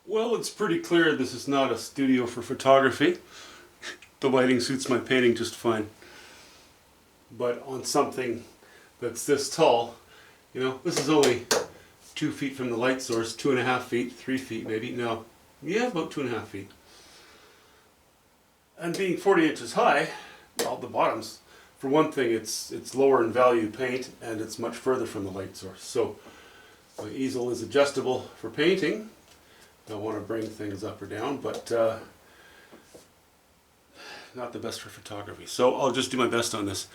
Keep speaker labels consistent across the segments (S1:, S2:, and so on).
S1: Well, it's pretty clear this is not a studio for photography. The lighting suits my painting just fine. But on something that's this tall, this is only 2 feet from the light source, 2.5 feet, 3 feet maybe. No, yeah, about 2.5 feet. And being 40 inches high, well, the bottoms, for one thing, it's lower in value paint and it's much further from the light source. So my easel is adjustable for painting. Don't want to bring things up or down, but not the best for photography. So I'll just do my best on this.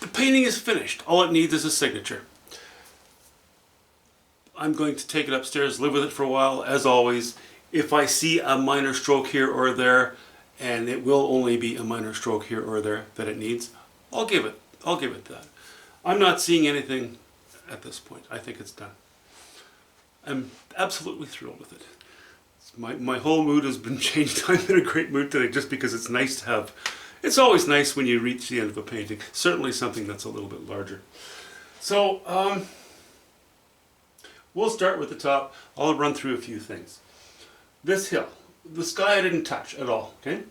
S1: The painting is finished. All it needs is a signature. I'm going to take it upstairs, live with it for a while, as always. If I see a minor stroke here or there, and it will only be a minor stroke here or there that it needs, I'll give it that. I'm not seeing anything at this point. I think it's done. I'm absolutely thrilled with it. My whole mood has been changed. I'm in a great mood today just because it's nice to have. It's always nice when you reach the end of a painting. Certainly something that's a little bit larger. So we'll start with the top. I'll run through a few things. This hill, the sky I didn't touch at all. Okay,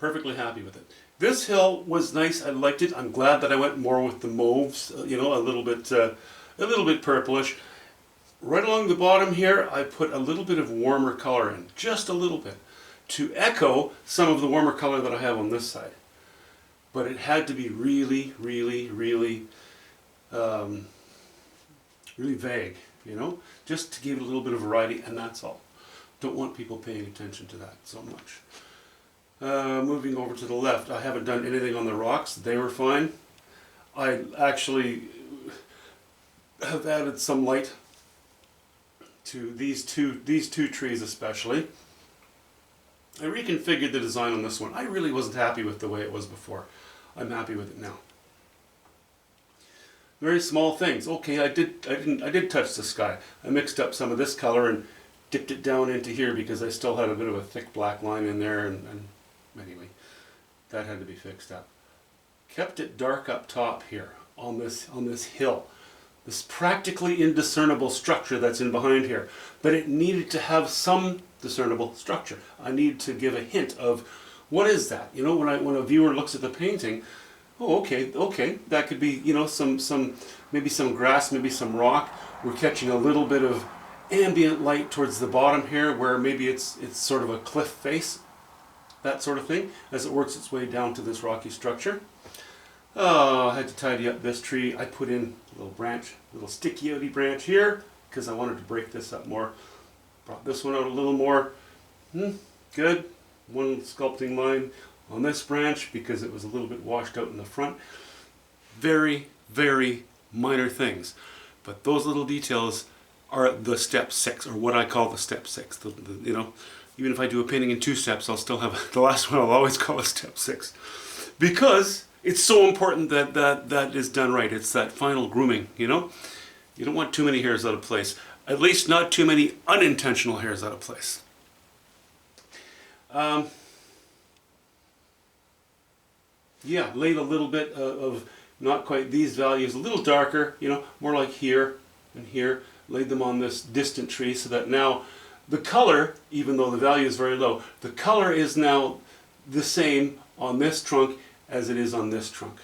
S1: perfectly happy with it. This hill was nice. I liked it. I'm glad that I went more with the mauves. A little bit purplish. Right along the bottom here, I put a little bit of warmer color in, just a little bit, to echo some of the warmer color that I have on this side. But it had to be really, really, really, really vague, just to give it a little bit of variety, and that's all. Don't want people paying attention to that so much. Moving over to the left, I haven't done anything on the rocks. They were fine. I actually have added some light to these two trees especially. I reconfigured the design on this one. I really wasn't happy with the way it was before. I'm happy with it now. Very small things. Okay, I did touch the sky. I mixed up some of this color and dipped it down into here because I still had a bit of a thick black line in there, and anyway, that had to be fixed up. Kept it dark up top here on this hill. This practically indiscernible structure that's in behind here. But it needed to have some discernible structure. I need to give a hint of what is that? When a viewer looks at the painting, oh, okay, that could be, maybe some grass, maybe some rock. We're catching a little bit of ambient light towards the bottom here where maybe it's sort of a cliff face, that sort of thing, as it works its way down to this rocky structure. Oh, I had to tidy up this tree. I put in a little sticky outy branch here because I wanted to break this up more. Brought this one out a little more. Good. One sculpting line on this branch because it was a little bit washed out in the front. Very, very minor things. But those little details are the step 6, or what I call the step 6. Even if I do a painting in 2 steps, I'll still have the last one I'll always call a step 6. Because it's so important that is done right. It's that final grooming, You don't want too many hairs out of place. At least not too many unintentional hairs out of place. Yeah, laid a little bit of not quite these values, a little darker, more like here and here. Laid them on this distant tree so that now the color, even though the value is very low, the color is now the same on this trunk as it is on this trunk.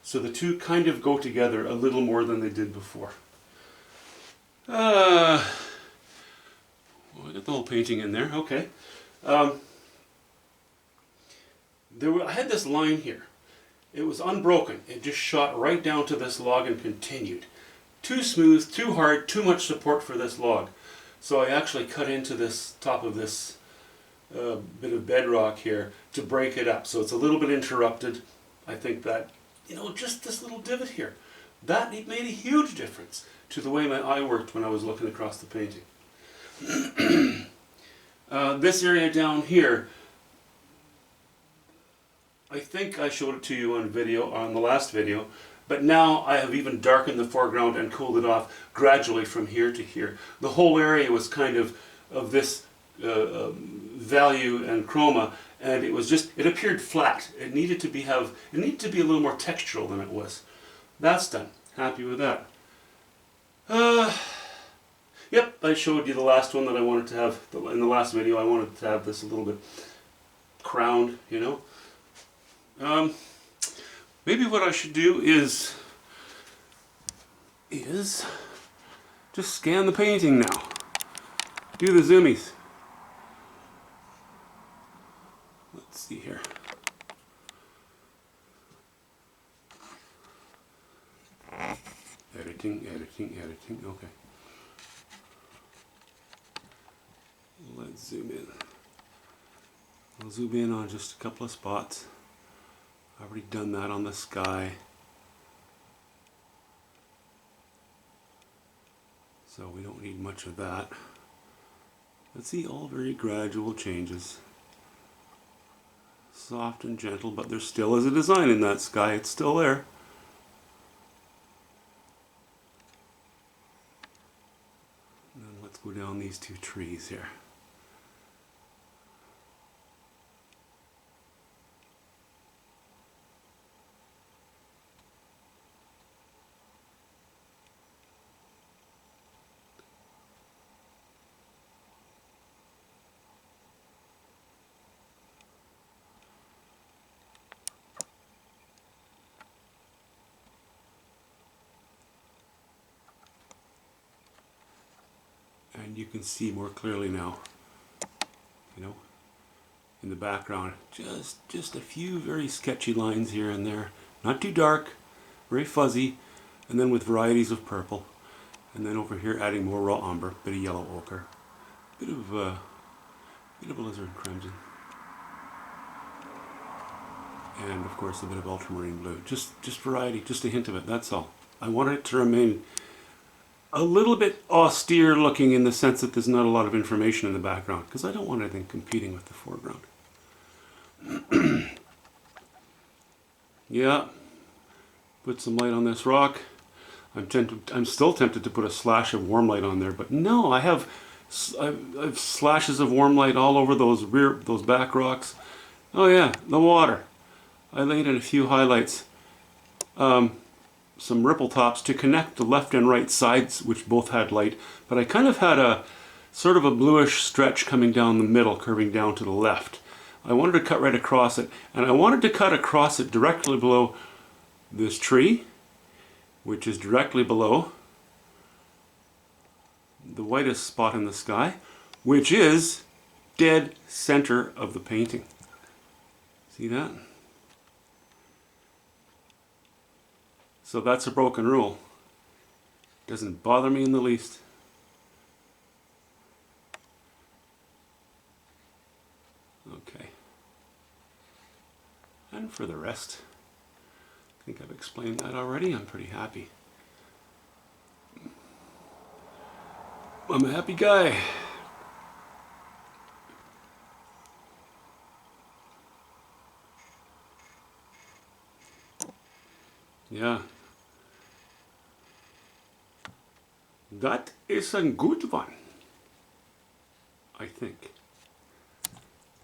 S1: So the two kind of go together a little more than they did before. Well, I got the whole painting in there. Okay. I had this line here. It was unbroken. It just shot right down to this log and continued. Too smooth, too hard, too much support for this log. So I actually cut into this top of this bit of bedrock here to break it up. So it's a little bit interrupted. I think that, just this little divot here, that made a huge difference to the way my eye worked when I was looking across the painting. This area down here, I think I showed it to you on video, on the last video, but now I have even darkened the foreground and cooled it off gradually from here to here. The whole area was kind of this value and chroma, and it appeared flat. It needed to be a little more textural than it was. That's done. Happy with that. Yep, I showed you the last one that I wanted to have, in the last video I wanted to have this a little bit crowned, you know. Maybe what I should do is just scan the painting now. Do the zoomies. Let's see here. Editing, okay. Let's zoom in. I'll zoom in on just a couple of spots. I've already done that on the sky. So we don't need much of that. Let's see, all very gradual changes. Soft and gentle, but there still is a design in that sky. It's still there. And then let's go down these two trees here. And you can see more clearly now, you know, in the background, just a few very sketchy lines here and there, not too dark, very fuzzy, and then with varieties of purple, and then over here adding more raw umber, bit of yellow ochre, bit of alizarin crimson, and of course a bit of ultramarine blue. Just variety, just a hint of it, that's all. I want it to remain a little bit austere looking in the sense that there's not a lot of information in the background, because I don't want anything competing with the foreground. Yeah, put some light on this rock. I'm still tempted to put a slash of warm light on there, but no, I've slashes of warm light all over those back rocks. Oh yeah, the water. I laid in a few highlights. Some ripple tops to connect the left and right sides, which both had light, but I kind of had a sort of a bluish stretch coming down the middle, curving down to the left. I wanted to cut right across it, and I wanted to cut across it directly below this tree, which is directly below the whitest spot in the sky, which is dead center of the painting. See that? So that's a broken rule. Doesn't bother me in the least. Okay. And for the rest, I think I've explained that already. I'm pretty happy. I'm a happy guy. Yeah. That is a good one, I think.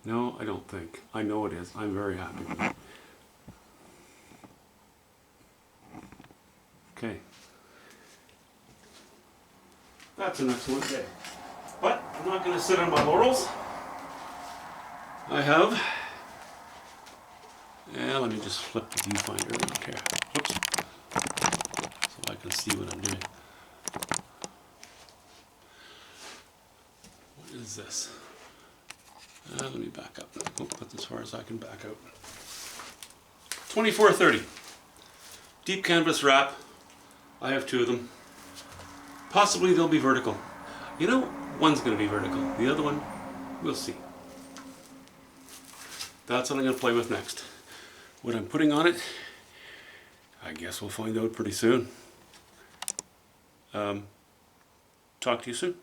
S1: No, I don't think. I know it is. I'm very happy with it. Okay. That's an excellent day. But I'm not going to sit on my laurels. I have... Yeah, let me just flip the viewfinder. Okay. Whoops. So I can see what I'm doing. What is this? Let me back up. Oh, that's as far as I can back out. 2430. Deep canvas wrap. I have two of them. Possibly they'll be vertical. You know, one's going to be vertical. The other one, we'll see. That's what I'm going to play with next. What I'm putting on it, I guess we'll find out pretty soon. Talk to you soon.